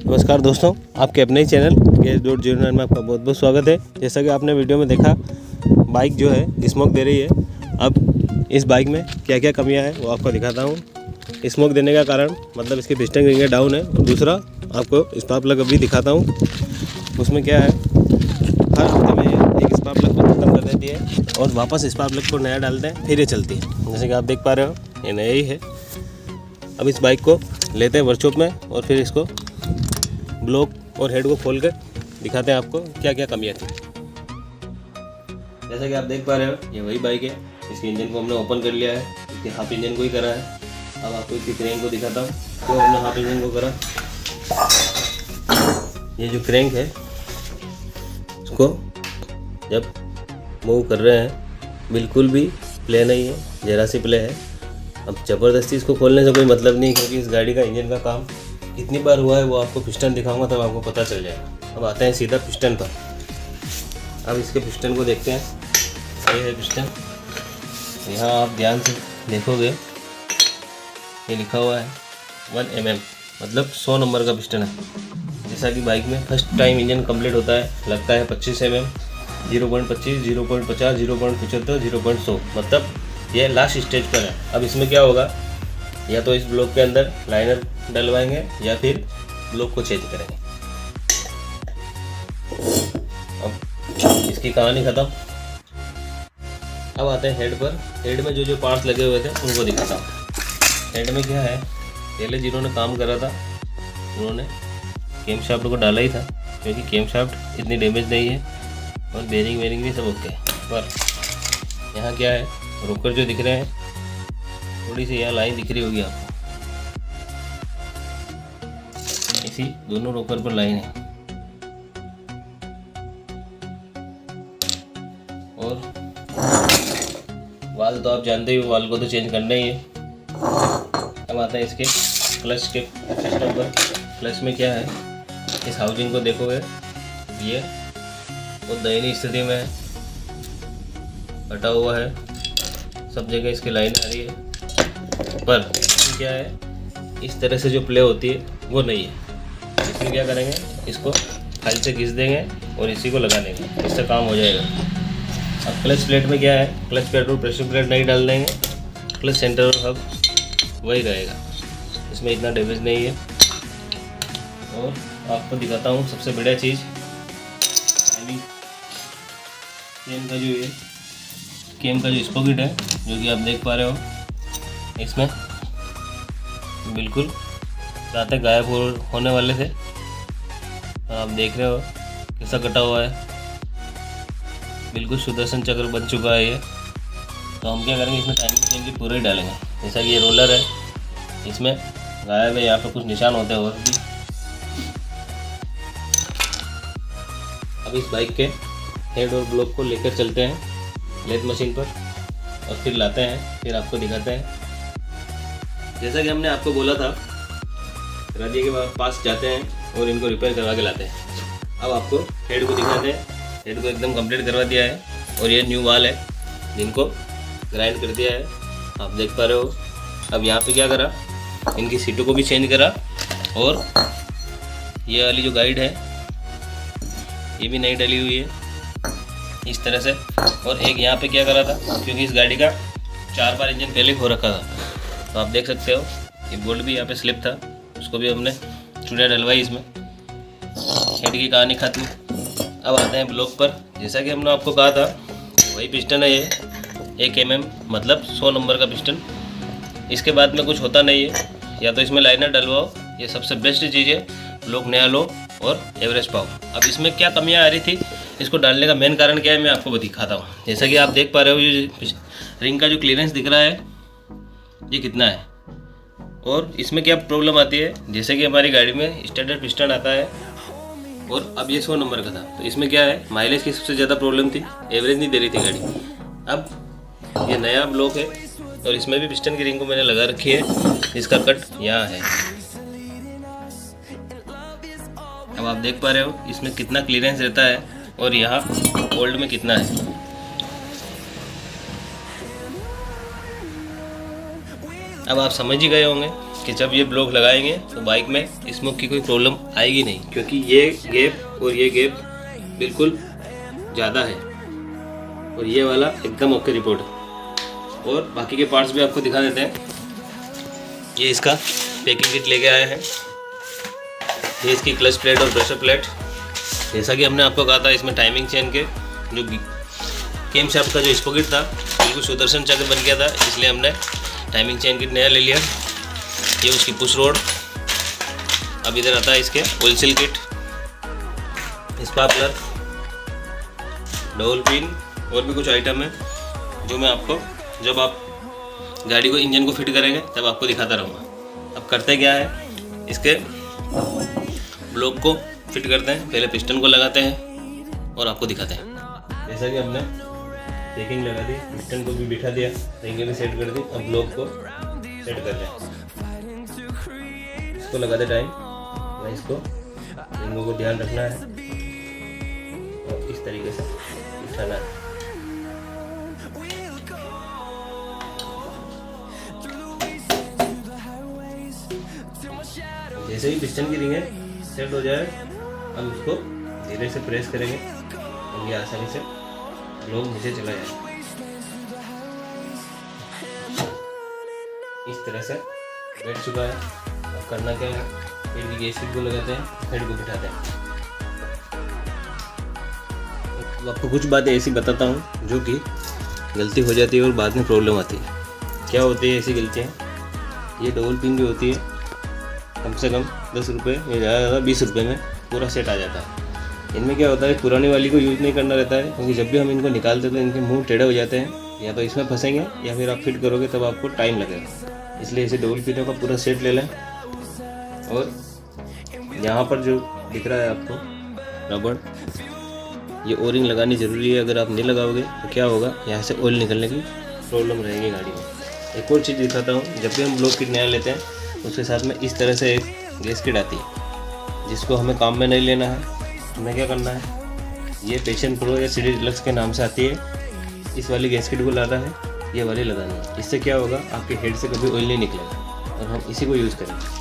नमस्कार दोस्तों, आपके अपने ही चैनल KS.09 में आपका बहुत बहुत स्वागत है। जैसा कि आपने वीडियो में देखा, बाइक जो है स्मोक दे रही है। अब इस बाइक में क्या क्या कमियां हैं वो आपको दिखाता हूँ। स्मोक देने का कारण मतलब इसकी पिस्टन रिंग डाउन है। और दूसरा आपको स्पार्क प्लग अभी दिखाता हूँ। उसमें क्या है, हर हफ्ते में एक स्पार्क प्लग को खत्म कर देती है और वापस स्पार्क प्लग को नया डालते हैं, फिर ये चलती है। जैसे कि आप देख पा रहे हो, ये नया ही है। अब इस बाइक को लेते हैं वर्कशॉप में और फिर इसको ब्लॉक और हेड को खोल कर दिखाते हैं आपको क्या क्या कमियां थी। जैसा कि आप देख पा रहे हो, ये वही बाइक है। इसके इंजन को हमने ओपन कर लिया है, इसके हाफ इंजन को ही करा है। अब आपको इसकी क्रैंक को दिखाता हूँ, तो हमने हाफ इंजन को करा। ये जो क्रैंक है, इसको जब मूव कर रहे हैं बिल्कुल भी प्ले नहीं है, जरा सी प्ले है। अब ज़बरदस्ती इसको खोलने से कोई मतलब नहीं, क्योंकि इस गाड़ी का इंजन का काम कितनी बार हुआ है वो आपको पिस्टन दिखाऊंगा तब आपको पता चल जाएगा। अब आते हैं सीधा पिस्टन पर। अब इसके पिस्टन को देखते हैं। ये है पिस्टन। यहाँ आप ध्यान से देखोगे, ये लिखा हुआ है 1 mm, मतलब 100 नंबर का पिस्टन है। जैसा कि बाइक में फर्स्ट टाइम इंजन कंप्लीट होता है, लगता है 25 mm, 0.25, 0.50, 0.75, 0.100, मतलब ये लास्ट स्टेज पर है। अब इसमें क्या होगा, या तो इस ब्लॉक के अंदर लाइनर डलवाएंगे या फिर ब्लॉक को चेंज करेंगे। अब इसकी कहानी ख़त्म। अब आते हैं हेड पर। हेड में जो जो पार्ट्स लगे हुए थे उनको दिखाता हूँ। हेड में क्या है, पहले जिन्होंने काम करा था उन्होंने केम शाफ्ट को डाला ही था, क्योंकि केम शाफ्ट इतनी डैमेज नहीं है और बेरिंग वेरिंग भी सब ओके। पर यहाँ क्या है, रोकर जो दिख रहे हैं, थोड़ी सी यहाँ लाइन दिख रही होगी आपको, इसी दोनों रोकर पर लाइन है। और वाल तो आप जानते ही हो, वाल को तो चेंज करना ही है। अब आता है इसके क्लच के सिस्टम पर। क्लच में क्या है, इस हाउसिंग को देखोगे, ये वो दयनीय स्थिति में है, फटा हुआ है, सब जगह इसकी लाइन आ रही है। पर क्या है, इस तरह से जो प्ले होती है वो नहीं है। इसमें क्या करेंगे, इसको फाइल से घिस देंगे और इसी को लगा देंगे, इससे काम हो जाएगा। अब क्लच प्लेट में क्या है, क्लच प्लेट और प्रेशर प्लेट नहीं डाल देंगे, क्लच सेंटर और हब वही रहेगा, इसमें इतना डैमेज नहीं है। और आपको दिखाता हूँ सबसे बढ़िया चीज़, चेन का जो ये केम का जो स्पॉकेट है, जो कि आप देख पा रहे हो, इसमें बिल्कुल दांते गायब होने वाले थे। आप देख रहे हो कैसा कटा हुआ है, बिल्कुल सुदर्शन चक्र बन चुका है ये। तो हम क्या करेंगे, इसमें टाइमिंग चेन की पूरे ही डालेंगे। जैसा कि ये रोलर है, इसमें गायब है, यहाँ पे कुछ निशान होते हैं और भी। अब इस बाइक के हेड और ब्लॉक को लेकर चलते हैं लेथ मशीन पर और फिर लाते हैं, फिर आपको दिखाते हैं। जैसा कि हमने आपको बोला था, राजी के पास जाते हैं और इनको रिपेयर करवा के लाते हैं। अब आपको हेड को दिखाते हैं। हेड को एकदम कंप्लीट करवा दिया है और ये न्यू वाल है जिनको ग्राइंड कर दिया है, आप देख पा रहे हो। अब यहाँ पे क्या करा, इनकी सीटों को भी चेंज करा और ये वाली जो गाइड है ये भी नई डली हुई है इस तरह से। और एक यहाँ पे क्या करा था, क्योंकि इस गाड़ी का 4 बार इंजन पहले हो रखा था, तो आप देख सकते हो ये बोल्ट भी यहाँ पे स्लिप था, उसको भी हमने चुड़िया डलवाई इसमें। हेड की कहानी खत्म। अब आते हैं ब्लॉक पर। जैसा कि हमने आपको कहा था, वही पिस्टन है ये 1 mm, मतलब 100 नंबर का पिस्टन। इसके बाद में कुछ होता नहीं है, या तो इसमें लाइनर डलवाओ, ये सबसे बेस्ट चीज़ है। ब्लॉक नया लो और एवरेज पाओ। अब इसमें क्या कमियाँ आ रही थी, इसको डालने का मेन कारण क्या है, मैं आपको दिखाता हूँ। जैसा कि आप देख पा रहे हो, ये रिंग का जो क्लियरेंस दिख रहा है ये कितना है, और इसमें क्या प्रॉब्लम आती है। जैसे कि हमारी गाड़ी में स्टैंडर्ड पिस्टन आता है और अब ये 100 नंबर का था, तो इसमें क्या है, माइलेज की सबसे ज़्यादा प्रॉब्लम थी, एवरेज नहीं दे रही थी गाड़ी। अब ये नया ब्लॉक है और इसमें भी पिस्टन की रिंग को मैंने लगा रखी है, इसका कट यहाँ है। अब आप देख पा रहे हो इसमें कितना क्लियरेंस रहता है और यहाँ ओल्ड में कितना है। अब आप समझ ही गए होंगे कि जब ये ब्लॉक लगाएंगे तो बाइक में स्मोक की कोई प्रॉब्लम आएगी नहीं, क्योंकि ये गैप और ये गैप बिल्कुल ज़्यादा है और ये वाला एकदम ओके रिपोर्ट है। और बाकी के पार्ट्स भी आपको दिखा देते हैं। ये इसका पैकिंग किट लेके आए हैं। ये इसकी क्लच प्लेट और प्रेशर प्लेट। जैसा कि हमने आपको कहा था, इसमें टाइमिंग चेन के जो केम शाफ्ट का जो स्पॉकेट था बिल्कुल सुदर्शन चक्र बन गया था, इसलिए हमने टाइमिंग चेन किट नया ले लिया। ये उसकी पुश रोड। अब इधर आता है इसके oil seal kit, sparkler, double pin और भी कुछ आइटम है जो मैं आपको जब आप गाड़ी को इंजन को फिट करेंगे तब आपको दिखाता रहूँगा। अब करते क्या है, इसके ब्लॉक को फिट करते हैं। पहले पिस्टन को लगाते हैं और आपको दिखाते हैं। जैसा कि हमने पैकिंग लगा दी, पिस्टन को भी बिठा दिया, रिंग भी सेट कर दी। अब ब्लॉक को सेट कर लें। इसको लगाते टाइम मैं इसको रिंगों को ध्यान रखना है और इस तरीके से बिठाना है। जैसे ही पिस्टन की रिंगें सेट हो जाए, हम इसको धीरे से प्रेस करेंगे और ये आसानी से ब्लॉक नीचे चला जाए। इस तरह से बैठ चुका है। अब करना क्या है, फिर भी गैस को लगाते हैं, हेड को बिठाते हैं। अब आपको कुछ बातें ऐसी बताता हूँ जो कि गलती हो जाती है और बाद में प्रॉब्लम आती है। क्या होती है ऐसी गलतियाँ? ये डबल पिन जो होती है, कम से कम 10 रुपये या ज़्यादा 20 रुपये में पूरा सेट आ जाता है। इनमें क्या होता है, पुरानी वाली को यूज़ नहीं करना रहता है, क्योंकि जब भी हम इनको निकालते हैं तो इनके मुंह टेढ़े हो जाते हैं, या तो इसमें फंसेंगे या फिर आप फिट करोगे तब आपको टाइम लगेगा। इसलिए इसे डबल पिनों का पूरा सेट ले लें। और यहाँ पर जो दिख रहा है आपको रबड़, ये ओरिंग लगानी ज़रूरी है। अगर आप नहीं लगाओगे तो क्या होगा, यहाँ से ऑयल निकलने की प्रॉब्लम रहेगी गाड़ी में। एक और चीज़ दिखाता हूँ, जब भी हम ब्लॉक किट नया लेते हैं उसके साथ में इस तरह से एक गैस किट आती है, जिसको हमें काम में नहीं लेना है। हमें क्या करना है, ये पैशन प्रो या सीडी डिलक्स के नाम से आती है, इस वाली गैस किट को लाना है, ये वाली लगानी है। इससे क्या होगा, आपके हेड से कभी ऑयल नहीं निकलेगा और हम इसी को यूज़ करेंगे।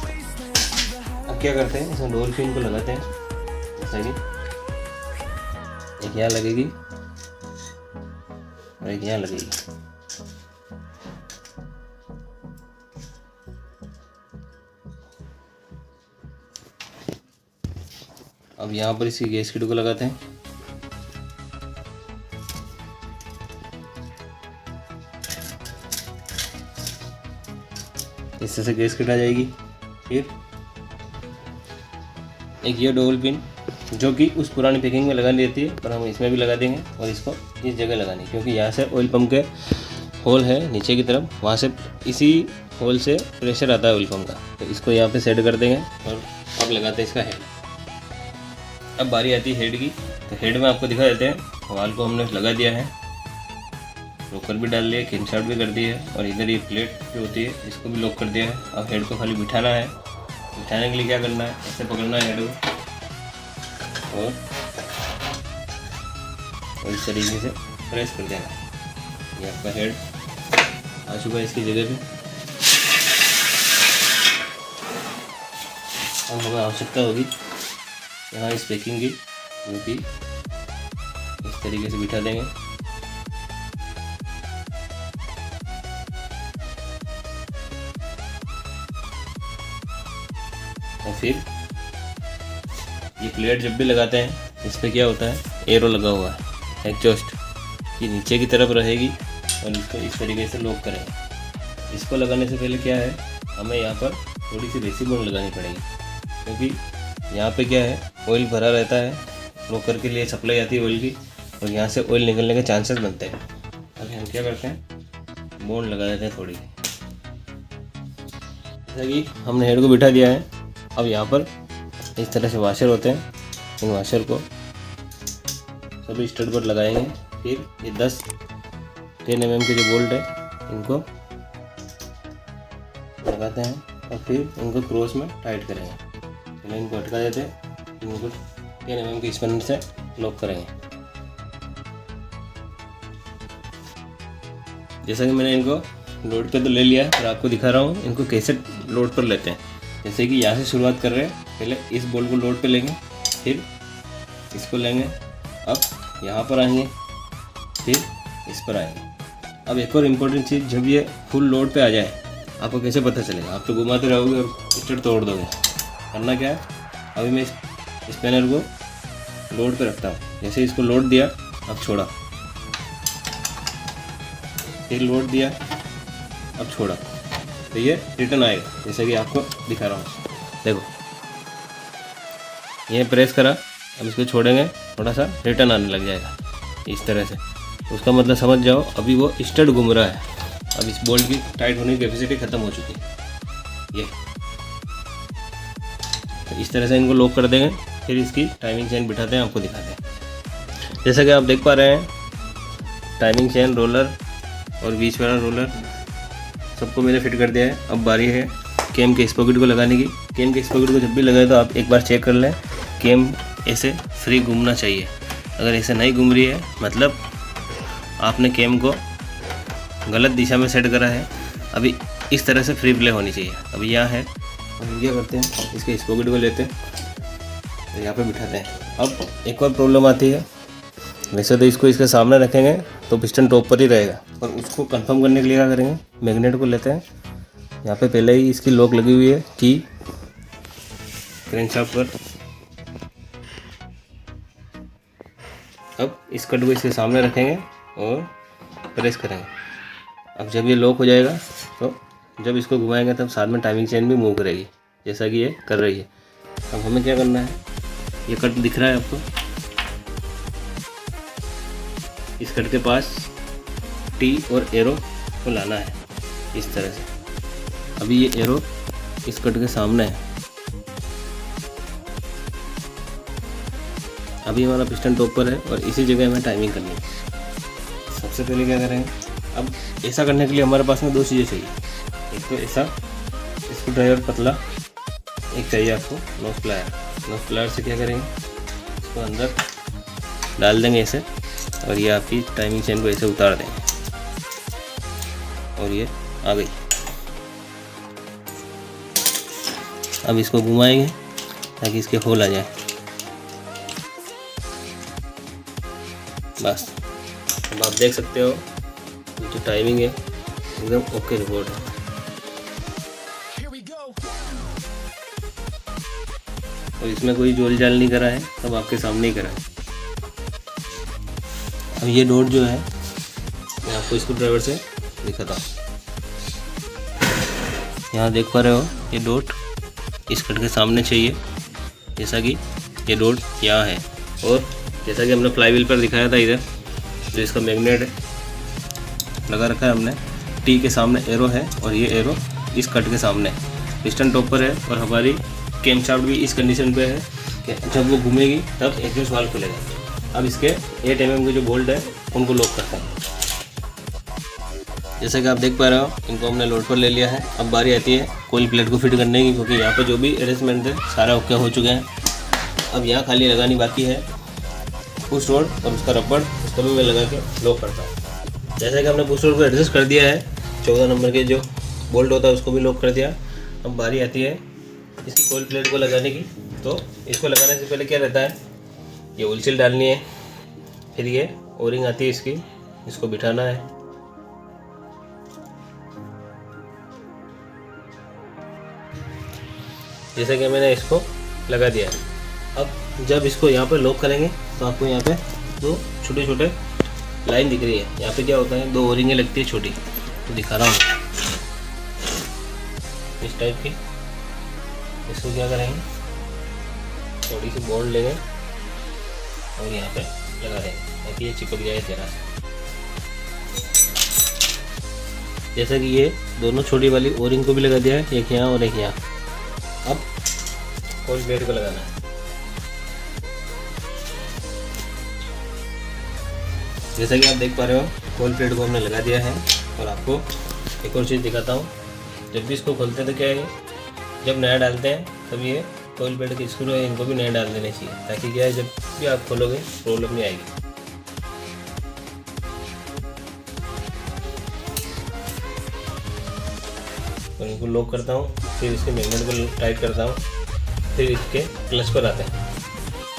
अब क्या करते हैं, इसमें डबल पिन को लगाते हैं। जैसा कि एक यहाँ लगेगी और एक यहाँ लगेगी। अब यहाँ पर इसी गैस किट को लगाते हैं। इस तरह से गैस किट आ जाएगी। फिर एक ये डबल पिन जो कि उस पुरानी पैकिंग में लगानी रहती है, पर हम इसमें भी लगा देंगे और इसको इस जगह लगानी, क्योंकि यहाँ से ऑयल पंप के होल है नीचे की तरफ, वहाँ से इसी होल से प्रेशर आता है ऑयल पंप का। तो इसको यहाँ पे सेट कर देंगे और अब लगाते हैं इसका हेड। अब बारी आती है हेड की। तो हेड में आपको दिखा देते हैं, वाल को हमने लगा दिया है, लॉकर भी डाल लिया, किन शाफ्ट भी कर दी है, और इधर ये प्लेट जो होती है इसको भी लॉक कर दिया है। अब हेड को खाली बिठाना है। बिठाने के लिए क्या करना है, ऐसे पकड़ना है हेड को और इस तरीके से प्रेस कर देना। ये आपका हेड आ चुका है इसकी जगह पे। अब हमें आवश्यकता होगी यहाँ इस पैकिंग की, जो कि इस तरीके से बिठा देंगे। और फिर ये प्लेट जब भी लगाते हैं, इस पर क्या होता है, एरो लगा हुआ है एग्जॉस्ट, ये नीचे की तरफ रहेगी और इसको इस तरीके से लॉक करेंगे। इसको लगाने से पहले क्या है, हमें यहाँ पर थोड़ी सी रेसी बोन लगानी पड़ेगी, क्योंकि यहाँ पे क्या है, ऑयल भरा रहता है, लॉकर के लिए सप्लाई आती है ऑयल की, और यहाँ से ऑयल निकलने के चांसेस बनते हैं। अब हम क्या करते हैं, बोन लगा देते हैं थोड़ी। जैसा कि हमने हेड को बिठा दिया है, अब यहाँ पर इस तरह से वाशर होते हैं, इन वाशर को सभी स्टड पर लगाएंगे। फिर ये 10 mm के जो बोल्ट है इनको लगाते हैं और फिर इनको क्रॉस में टाइट करेंगे। पहले इनको अटका देते हैं, इनको 10 mm के स्पैनर से लॉक करेंगे। जैसा कि मैंने इनको लोड पे तो ले लिया है, पर आपको दिखा रहा हूँ इनको कैसे लोड पर लेते हैं। जैसे कि यहाँ से शुरुआत कर रहे हैं, पहले इस बोल्ट को लोड पे लेंगे, फिर इसको लेंगे, अब यहाँ पर आएंगे, फिर इस पर आएंगे। अब एक और इम्पोर्टेंट चीज़, जब ये फुल लोड पे आ जाए आपको कैसे पता चलेगा? आप तो घुमाते रहोगे और स्टार्ट तोड़ दोगे। करना क्या है, अभी मैं इस स्पैनर को लोड पे रखता हूँ। जैसे इसको लोड दिया, अब छोड़ा, फिर लोड दिया, अब छोड़ा, तो ये रिटर्न आएगा। जैसे कि आपको दिखा रहा हूँ, देखो ये प्रेस करा, अब इसको छोड़ेंगे, थोड़ा सा रिटर्न आने लग जाएगा इस तरह से। उसका मतलब समझ जाओ अभी वो स्टड घूम रहा है। अब इस बोल्ट की टाइट होने की कैपेसिटी ख़त्म हो चुकी है। ये तो इस तरह से इनको लॉक कर देंगे, फिर इसकी टाइमिंग चेन बिठाते हैं, आपको दिखाते हैं। जैसा कि आप देख पा रहे हैं, टाइमिंग चेन, रोलर और बीच वाला रोलर सबको मैंने फिट कर दिया है। अब बारी है केम के स्पॉकेट को लगाने की। केम के स्पॉकेट को जब भी लगाए तो आप एक बार चेक कर लें, केम ऐसे फ्री घूमना चाहिए। अगर ऐसे नहीं घूम रही है मतलब आपने केम को गलत दिशा में सेट करा है। अभी इस तरह से फ्री प्ले होनी चाहिए। अभी यहाँ है, हम क्या करते हैं, इसके स्पॉकेट को लेते हैं, तो यहाँ पे बिठाते हैं। अब एक और प्रॉब्लम आती है, वैसे तो इसको इसके सामने रखेंगे तो पिस्टन टॉप पर ही रहेगा, पर उसको कंफर्म करने के लिए क्या करेंगे, मैग्नेट को लेते हैं। यहाँ पे पहले ही इसकी लॉक लगी हुई है की क्रैंकशाफ्ट पर। अब इस कट को इसके सामने रखेंगे और प्रेस करेंगे। अब जब ये लॉक हो जाएगा तो जब इसको घुमाएंगे तब साथ में टाइमिंग चेन भी मूव करेगी, जैसा कि ये कर रही है। अब हमें क्या करना है, ये कट दिख रहा है आपको, इस कट के पास टी और एरो को लाना है इस तरह से। अभी ये एरो इस कट के सामने है। अभी हमारा पिस्टन टॉप पर है और इसी जगह हमें टाइमिंग करनी है। सबसे पहले क्या करेंगे, अब ऐसा करने के लिए हमारे पास में दो चीज़ें चाहिए। एक तो ऐसा स्क्रू ड्राइवर पतला, एक चाहिए आपको नोज प्लायर। नोज प्लायर से क्या करेंगे, इसको अंदर डाल देंगे ऐसे, और ये आपकी टाइमिंग चेन को ऐसे उतार देंगे और ये आ गई। अब इसको घुमाएंगे ताकि इसके होल आ जाए, बस। अब आप देख सकते हो जो टाइमिंग है एकदम ओके रिपोर्ट है। और इसमें कोई जोल जाल नहीं करा है, सब आपके सामने ही करा है। अब ये डॉट जो है मैं आपको स्क्रू ड्राइवर से दिखाता हूँ। यहाँ देख पा रहे हो, ये डॉट इस कट के सामने चाहिए, जैसा कि ये डॉट यहाँ है। और जैसा कि हमने फ्लाई व्हील पर दिखाया था, इधर जो इसका मैग्नेट है लगा रखा है हमने, टी के सामने एरो है और ये एरो इस कट के सामने है। पिस्टन टॉप पर है और हमारी कैम शाफ्ट भी इस कंडीशन पे है कि जब वो घूमेगी तब एग्जॉस्ट वाल्व खुलेगा। अब इसके 8 mm के जो बोल्ट है उनको लॉक करते हैं। जैसा कि आप देख पा रहे हो, इनको हमने लोड पर ले लिया है। अब बारी आती है कोयल प्लेट को फिट करने की, क्योंकि यहाँ पर जो भी अरेंजमेंट है सारा ओके हो चुके हैं। अब यहाँ खाली लगानी बाकी है पुश रोड और उसका रबड़, उसको भी मैं लगा के लॉक करता हूँ। जैसा कि हमने पुश रोड को एडजस्ट कर दिया है, 14 नंबर के जो बोल्ट होता है उसको भी लॉक कर दिया। अब बारी आती है इसकी कोयल प्लेट को लगाने की। तो इसको लगाने से पहले क्या रहता है, ये ओल सील डालनी है, फिर ये ओरिंग आती है इसकी, इसको बिठाना है। जैसे कि मैंने इसको लगा दिया है। अब जब इसको यहाँ पर लॉक करेंगे तो आपको यहाँ पे दो छोटे छोटे लाइन दिख रही है। यहाँ पे क्या होता है, दो ओरिंगें लगती है छोटी, तो दिखा रहा हूँ इस टाइप की। इसको क्या करेंगे, थोड़ी सी बॉन्ड लेंगे और यहाँ पे लगा देंगे ताकि ये चिपक जाए जरा से। जैसा कि ये दोनों छोटी वाली ओरिंग को भी लगा दिया है, एक यहाँ और एक यहाँ। अब कोयल प्लेट को लगाना है। जैसा कि आप देख पा रहे हो, कोयल प्लेट को हमने लगा दिया है। और आपको एक और चीज़ दिखाता हूँ, जब भी इसको खोलते हैं तो क्या है, जब नया डालते हैं तब ये कोयल प्लेट के स्क्रू है इनको भी नया डाल देने चाहिए, ताकि क्या है जब भी आप खोलोगे प्रॉब्लम नहीं आएगी। इनको लॉक करता हूँ, फिर इसके मैग्नेट को टाइट करता हूँ, फिर इसके क्लच पर आते हैं।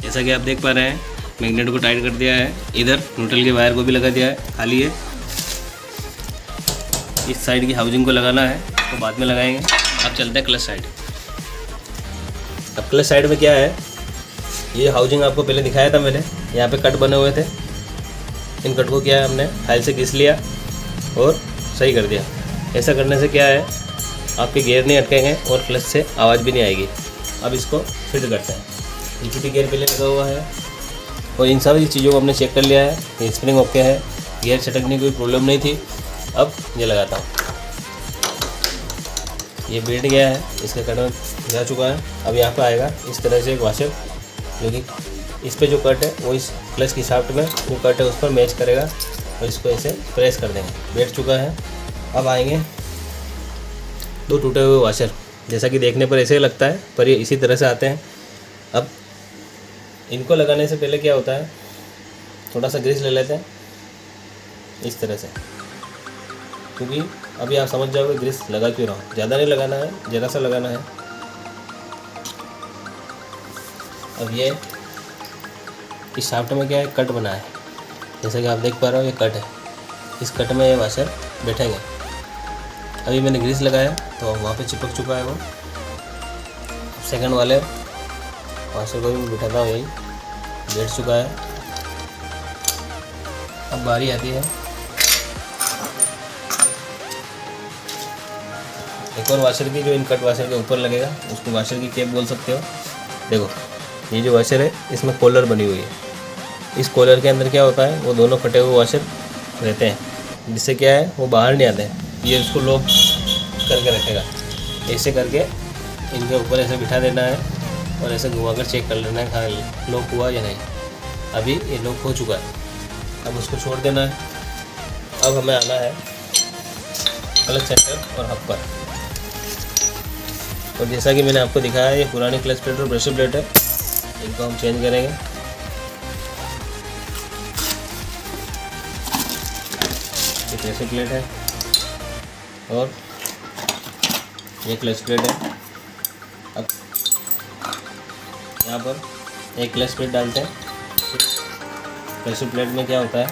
जैसा कि आप देख पा रहे हैं मैग्नेट को टाइट कर दिया है, इधर न्यूट्रल के वायर को भी लगा दिया है, खाली है। इस साइड की हाउसिंग को लगाना है तो बाद में लगाएंगे। अब चलते हैं क्लच साइड। अब क्लच साइड में क्या है, ये हाउसिंग आपको पहले दिखाया था मैंने, यहाँ पे कट बने हुए थे। इन कट को क्या है हमने फाइल से घिस लिया और सही कर दिया। ऐसा करने से क्या है आपके गियर नहीं अटकेंगे और क्लच से आवाज़ भी नहीं आएगी। अब इसको फिट करते हैं। ईपीटी गियर पहले लगा हुआ है और इन सारी चीज़ों को हमने चेक कर लिया है। स्प्रिंग ओके है, गियर छटकने की कोई प्रॉब्लम नहीं थी। अब ये लगाता हूँ, ये बैठ गया है, इसका कट जा चुका है। अब यहाँ पे आएगा इस तरह से एक वाशर, जो कि इस पे जो कट है वो इस क्लच की शाफ्ट में जो कट है उस पर मैच करेगा और इसको ऐसे प्रेस कर देंगे। बैठ चुका है। अब आएंगे 2 टूटे हुए वाशर, जैसा कि देखने पर ऐसे लगता है पर ये इसी तरह से आते हैं। अब इनको लगाने से पहले क्या होता है, थोड़ा सा ग्रीस ले लेते हैं इस तरह से, क्योंकि अभी आप समझ जाओगे ग्रीस लगा क्यों रहा हूँ। ज़्यादा नहीं लगाना है, ज़रा सा लगाना है। अब ये इस शाफ्ट में क्या है, कट बना है, जैसा कि आप देख पा रहे हो ये कट है। इस कट में ये वाशर बैठेंगे। अभी मैंने ग्रीस लगाया तो वहाँ पे चिपक चुका है वो। सेकंड वाले वाशर को भी बिठाता हूँ, यही बैठ चुका है। अब बारी आती है एक और वाशर की, जो इन कट वाशर के ऊपर लगेगा, उसको वाशर की कैप बोल सकते हो। देखो ये जो वाशर है इसमें कॉलर बनी हुई है। इस कॉलर के अंदर क्या होता है, वो दोनों कटे हुए वाशर रहते हैं, जिससे क्या है वो बाहर नहीं आते हैं। ये इसको लॉक करके रखेगा। ऐसे करके इनके ऊपर ऐसे बिठा देना है और ऐसे घुमाकर चेक कर लेना है हाँ लॉक हुआ या नहीं। अभी ये लॉक हो चुका है। अब उसको छोड़ देना है। अब हमें आना है क्लच सेंटर और हब पर। और जैसा कि मैंने आपको दिखाया ये पुरानी क्लच प्लेट और ब्रश प्लेट है, इनको हम चेंज करेंगे। ये ब्रश प्लेट है और ये क्लच प्लेट है। अब यहाँ पर एक क्लच प्लेट डालते हैं। ब्रश प्लेट में क्या होता है,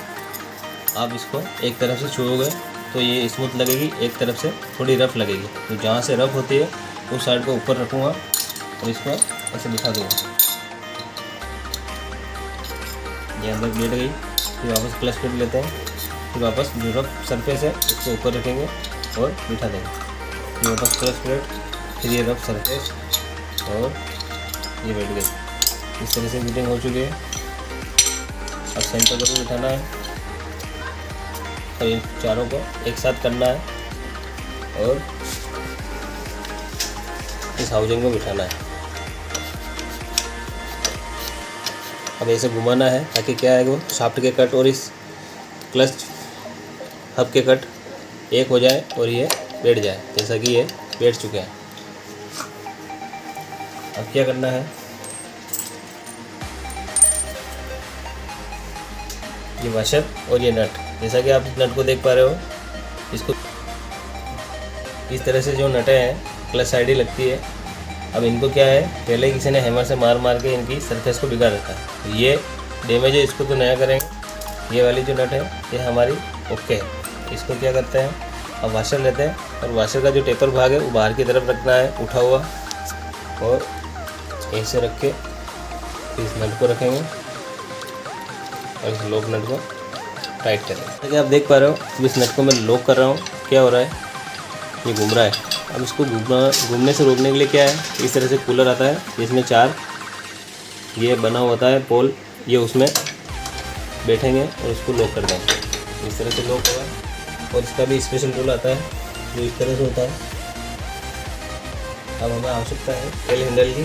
आप इसको एक तरफ से छुओगे तो ये स्मूथ लगेगी, एक तरफ से थोड़ी रफ लगेगी। तो जहाँ से रफ होती है उस साइड को ऊपर रखूँगा और इसको ऐसे बिठा दूँगा। ये अंदर बैठ गई। फिर वापस क्लच प्लेट लेते हैं, फिर वापस जो रफ सरफेस है उसको ऊपर रखेंगे और बिठा देंगे। फिर वापस क्लच प्लेट, फिर ये रफ सरफेस और ये बैठ गई। इस तरह से फिटिंग हो चुकी है। अब सेंटर पर भी बिठाना है और इन चारों को एक साथ करना है और इस हाउसिंग को बिठाना है। अब ऐसे घुमाना है ताकि क्या है वो शाफ्ट के कट और इस क्लच हब के कट एक हो जाए और ये बैठ जाए, जैसा कि ये बैठ चुके हैं। अब क्या करना है, ये वाशर और ये नट, जैसा कि आप इस नट को देख पा रहे हो, इसको इस तरह से जो नटें हैं क्लच साइड ही लगती है। अब इनको क्या है, पहले किसी ने हैमर से मार मार के इनकी सरफेस को बिगाड़ रखा है। ये डैमेज है, इसको तो नया करेंगे। ये वाली जो नट है ये हमारी ओके है। इसको क्या करते हैं, अब वाशर लेते हैं और वाशर का जो टेपर भाग है वो बाहर की तरफ रखना है उठा हुआ, और ऐसे रख के इस नट को रखेंगे और इस लॉक नट को टाइट करेंगे। जैसे आप देख पा रहे हो इस नट को मैं लॉक कर रहा हूँ, क्या हो रहा है, ये घूम रहा है। अब इसको घूमने से रोकने के लिए क्या है, इस तरह से कूलर आता है जिसमें 4 ये बना होता है पोल, ये उसमें बैठेंगे और उसको लॉक कर देंगे। इस तरह से लॉक होगा। और इसका भी स्पेशल टूल आता है जो इस तरह से होता है। अब हमें आवश्यकता है टेल हैंडल की।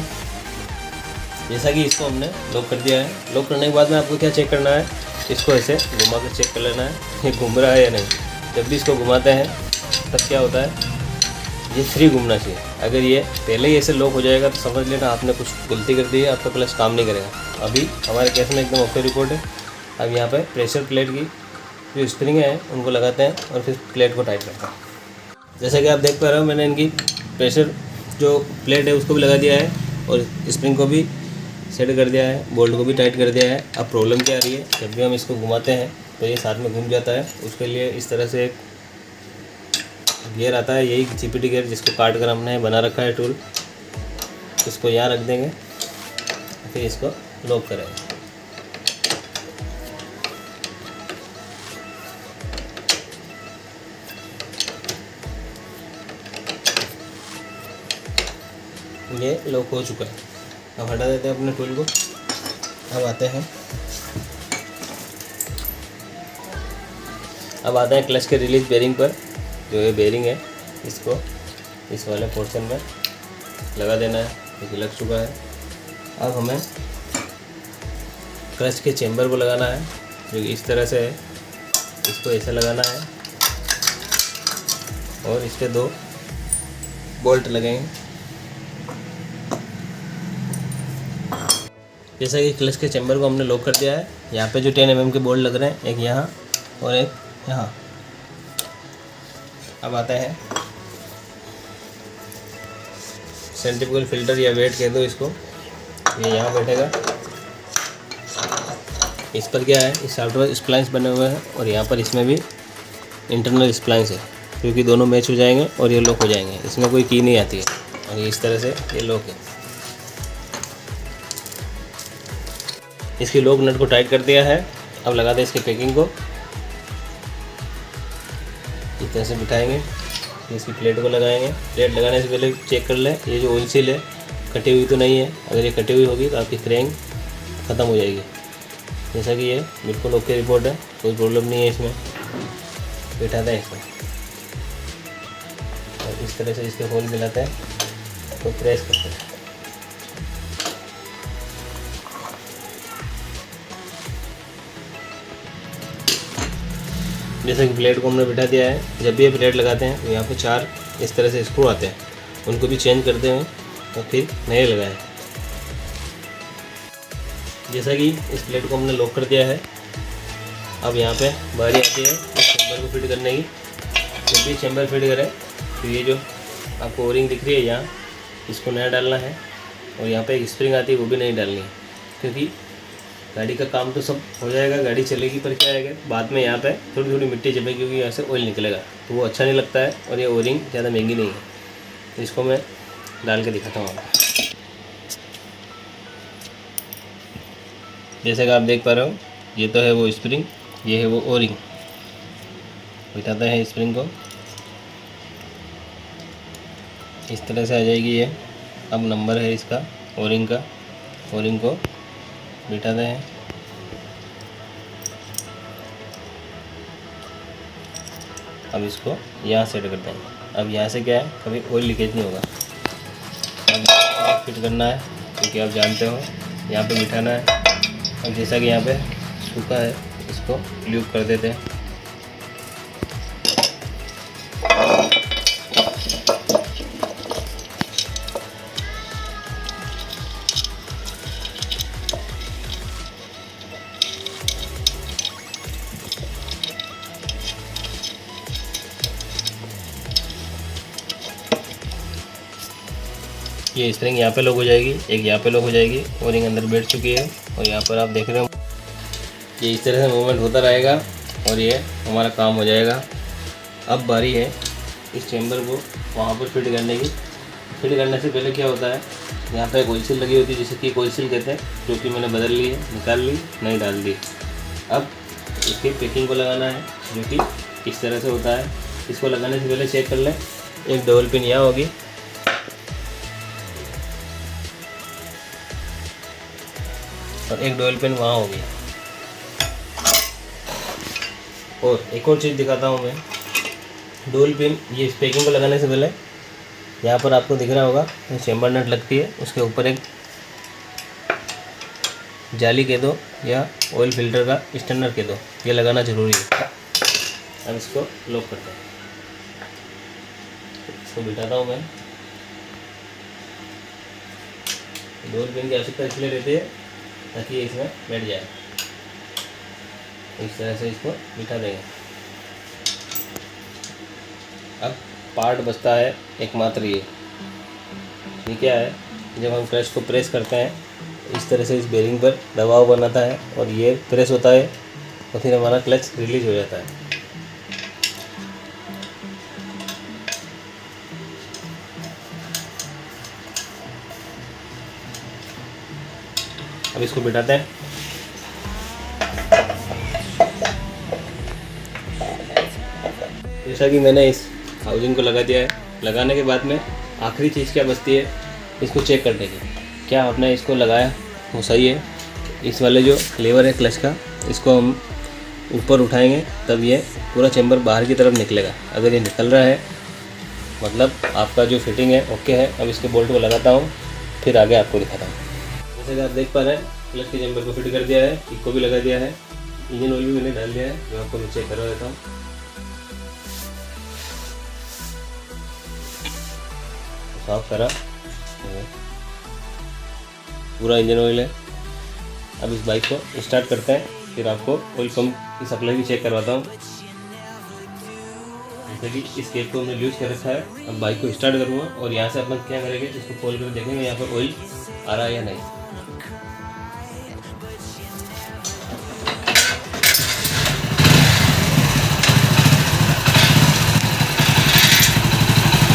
जैसा कि इसको हमने लॉक कर दिया है। लॉक करने के बाद में आपको क्या चेक करना है, इसको ऐसे घुमा कर चेक कर लेना है ये घूम रहा है या नहीं। जब भी इसको घुमाते हैं तब क्या होता है, ये फ्री घूमना चाहिए। अगर ये पहले ही ऐसे लॉक हो जाएगा तो समझ लेना आपने कुछ गलती कर दी है, आपका क्लच काम नहीं करेगा। अभी हमारे केस में एकदम ओके रिपोर्ट है। अब यहाँ पे प्रेशर प्लेट की जो स्प्रिंग है उनको लगाते हैं और फिर प्लेट को टाइट करते हैं। जैसा कि आप देख पा रहे हो, मैंने इनकी प्रेशर जो प्लेट है उसको भी लगा दिया है और स्प्रिंग को भी सेट कर दिया है, बोल्ट को भी टाइट कर दिया है। अब प्रॉब्लम क्या आ रही है, जब भी हम इसको घुमाते हैं तो ये साथ में घूम जाता है। उसके लिए इस तरह से एक गियर आता है, यही जीपीटी गियर जिसको काट कर हमने बना रखा है टूल। इसको यहाँ रख देंगे, फिर इसको लॉक करेंगे। ये लॉक हो चुका है। अब हटा देते हैं अपने टूल को। अब आते हैं क्लच के रिलीज बेरिंग पर। जो ये बेरिंग है इसको इस वाले पोर्शन में लगा देना है, क्योंकि लग चुका है। अब हमें क्लच के चेंबर को लगाना है, जो इस तरह से है। इसको ऐसे लगाना है और इस पे 2 बोल्ट लगेंगे। जैसा कि क्लच के चेंबर को हमने लॉक कर दिया है, यहाँ पे जो 10 mm के बोल्ट लग रहे हैं, एक यहाँ और एक यहाँ। अब आता है सेंट्रीफ्यूगल फिल्टर या वेट कह दो इसको। ये यहाँ बैठेगा। इस पर क्या है, इस सॉफ्टवेयर स्प्लाइंस बने हुए हैं और यहाँ पर इसमें भी इंटरनल स्प्लाइंस है, क्योंकि दोनों मैच हो जाएंगे और ये लॉक हो जाएंगे। इसमें कोई की नहीं आती है और ये इस तरह से ये लॉक है। इसकी लॉक नट को टाइट कर दिया है। अब लगा दें इसकी पैकिंग को। इस तरह से बिठाएंगे, इसकी प्लेट को लगाएंगे। प्लेट लगाने से पहले चेक कर लें ये जो ऑयल सील है कटी हुई तो नहीं है। अगर ये कटी हुई होगी तो आपकी क्रैंक ख़त्म हो जाएगी। जैसा कि ये बिल्कुल ओके रिपोर्ट है, कोई प्रॉब्लम नहीं है इसमें। बिठाते हैं इसमें और इस तरह से इसके होल मिलाते हैं तो प्रेस करते हैं। जैसे कि प्लेट को हमने बिठा दिया है। जब भी ये प्लेट लगाते हैं तो यहाँ पे 4 इस तरह से स्क्रू आते हैं, उनको भी चेंज करते हैं और फिर नए लगाएं। जैसा कि इस प्लेट को हमने लॉक कर दिया है। अब यहाँ पे बारी आती है इस चैम्बर को फिट करने की। जब भी चैम्बर फिट करें तो ये जो आपको ओरिंग दिख रही है यहाँ, इसको नया डालना है। और यहाँ पे एक स्प्रिंग आती है, वो भी नहीं डालनी है, क्योंकि गाड़ी का काम तो सब हो जाएगा, गाड़ी चलेगी। पर क्या आएगा बाद में यहाँ पे थोड़ी थोड़ी मिट्टी जमेगी, क्योंकि यहाँ से ऑयल निकलेगा तो वो अच्छा नहीं लगता है। और ये ओरिंग ज़्यादा महंगी नहीं है, तो इसको मैं डाल के दिखाता हूँ आपको। जैसे कि आप देख पा रहे हो, ये तो है वो स्प्रिंग, ये है वो ओरिंग। बिठाते हैं स्प्रिंग को, इस तरह से आ जाएगी ये। अब नंबर है इसका ओरिंग का, ओरिंग को बिठाते हैं। अब इसको यहाँ सेट करते हैं। अब यहाँ से क्या है, कभी ऑयल लीकेज नहीं होगा। अब फिट करना है, क्योंकि आप जानते हो यहाँ पे बिठाना है। अब जैसा कि यहाँ पे सूखा है, इसको लूप कर देते हैं। ये स्प्रिंग यहाँ पे लॉक हो जाएगी, एक यहाँ पे लॉक हो जाएगी, ओरिंग अंदर बैठ चुकी है। और यहाँ पर आप देख रहे हो ये इस तरह से मूवमेंट होता रहेगा और ये हमारा काम हो जाएगा। अब बारी है इस चैम्बर को वहाँ पर फिट करने की। फिट करने से पहले क्या होता है, यहाँ पे एक ऑयल सील लगी होती है, जिसे कि ऑयल सील कहते हैं, जो कि मैंने बदल ली है, निकाल ली, नहीं डाल दी। अब इसकी पैकिंग को लगाना है, जो कि इस तरह से होता है। इसको लगाने से पहले चेक कर लें, एक डबल पिन यहाँ होगी और एक डबल पिन वहाँ होगी। और एक और चीज़ दिखाता हूँ मैं, डबल पिन ये इस पैकिंग को लगाने से पहले यहाँ पर आपको दिख रहा होगा चैम्बर नट लगती है, उसके ऊपर एक जाली कह दो या ऑयल फिल्टर का स्टैंडर कह दो, ये लगाना ज़रूरी है। अब इसको लॉक करते हैं, इसको बिठाता हूँ मैं। डबल पिन की आवश्यकता इसलिए रहती है ताकि ये इसमें बैठ जाए। इस तरह से इसको बिठा देंगे। अब पार्ट बचता है एकमात्र ये क्या है, जब हम क्लच को प्रेस करते हैं इस तरह से इस बेरिंग पर दबाव बनाता है और ये प्रेस होता है और फिर हमारा क्लच रिलीज हो जाता है। अब इसको बिठाते हैं। जैसा कि मैंने इस हाउसिंग को लगा दिया है, लगाने के बाद में आखिरी चीज़ क्या बचती है इसको चेक करने की, क्या आपने इसको लगाया वो सही है। इस वाले जो लेवर है क्लच का, इसको हम ऊपर उठाएंगे तब ये पूरा चेम्बर बाहर की तरफ निकलेगा। अगर ये निकल रहा है मतलब आपका जो फिटिंग है ओके है। अब इसके बोल्ट को लगाता हूँ, फिर आगे आपको दिखाता हूँ। जैसे कि आप देख पा रहे हैं क्लच के चेम्बर को फिट कर दिया है, किक को भी लगा दिया है, इंजन ऑयल भी मैंने डाल दिया है, जो आपको मैं चेक करवा देता हूँ। साफ करा, पूरा इंजन ऑयल है। अब इस बाइक को स्टार्ट करते हैं, फिर आपको ऑयल पंप की सप्लाई भी चेक करवाता हूँ। जैसे कि इस केप को हमने लूज कर रखा है। अब बाइक को स्टार्ट करूँगा और यहाँ से अपन क्या करेंगे, इसको खोल कर देखेंगे यहाँ पर ऑयल आ रहा है या नहीं।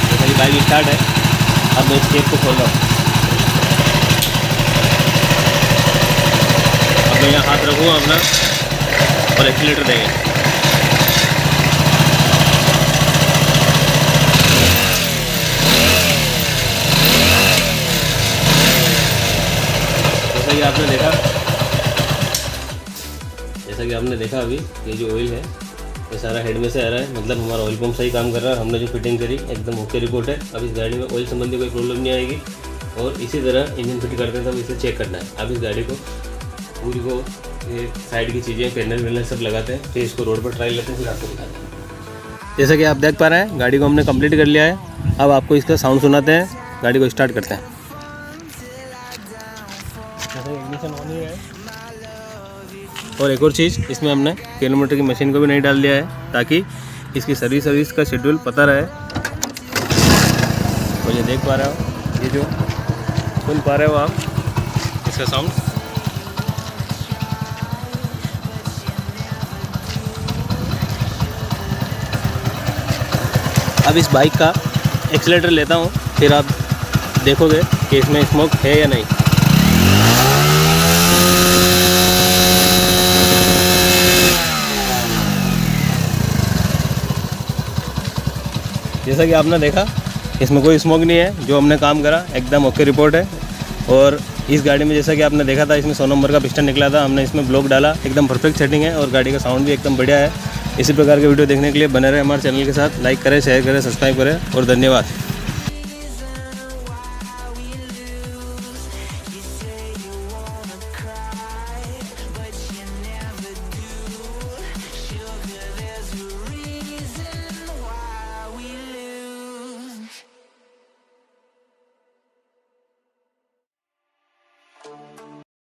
जैसे कि बाइक स्टार्ट है, अब मैं इस केप को खोल रहा हूँ। अब मैं यहाँ हाथ रखूँगा अपना और एक्सीलेटर देंगे। जैसा कि आपने देखा अभी ये जो ऑयल है ये सारा हेड में से आ रहा है, मतलब हमारा ऑयल पंप सही काम कर रहा है। हमने जो फिटिंग करी एकदम ओके रिपोर्ट है। अब इस गाड़ी में ऑयल संबंधी कोई प्रॉब्लम नहीं आएगी। और इसी तरह इंजन फिट करते हैं तब इसे चेक करना है। अब इस गाड़ी को पूरी को ये साइड की चीज़ें पैनल वैनल सब लगाते हैं, फिर इसको रोड पर ट्रायल लेते हैं, फिर आपको दिखाते हैं। जैसा कि आप देख पा रहे हैं गाड़ी को हमने कंप्लीट कर लिया है। अब आपको इसका साउंड सुनाते हैं, गाड़ी को स्टार्ट करते हैं। इग्निशन ऑन ही है। और एक और चीज़, इसमें हमने किलोमीटर की मशीन को भी नहीं डाल दिया है ताकि इसकी सर्विस का शेड्यूल पता रहे। तो ये देख पा रहे हो, ये जो सुन पा रहे हो आप इसका साउंड। अब इस बाइक का एक्सीलेटर लेता हूँ, फिर आप देखोगे कि इसमें स्मोक है या नहीं। जैसा कि आपने देखा इसमें कोई स्मोक नहीं है, जो हमने काम करा एकदम ओके रिपोर्ट है। और इस गाड़ी में जैसा कि आपने देखा था इसमें 100 नंबर का पिस्टन निकला था, हमने इसमें ब्लॉक डाला, एकदम परफेक्ट सेटिंग है और गाड़ी का साउंड भी एकदम बढ़िया है। इसी प्रकार के वीडियो देखने के लिए बने रहे हमारे चैनल के साथ। लाइक करें, शेयर करें, सब्सक्राइब करें और धन्यवाद।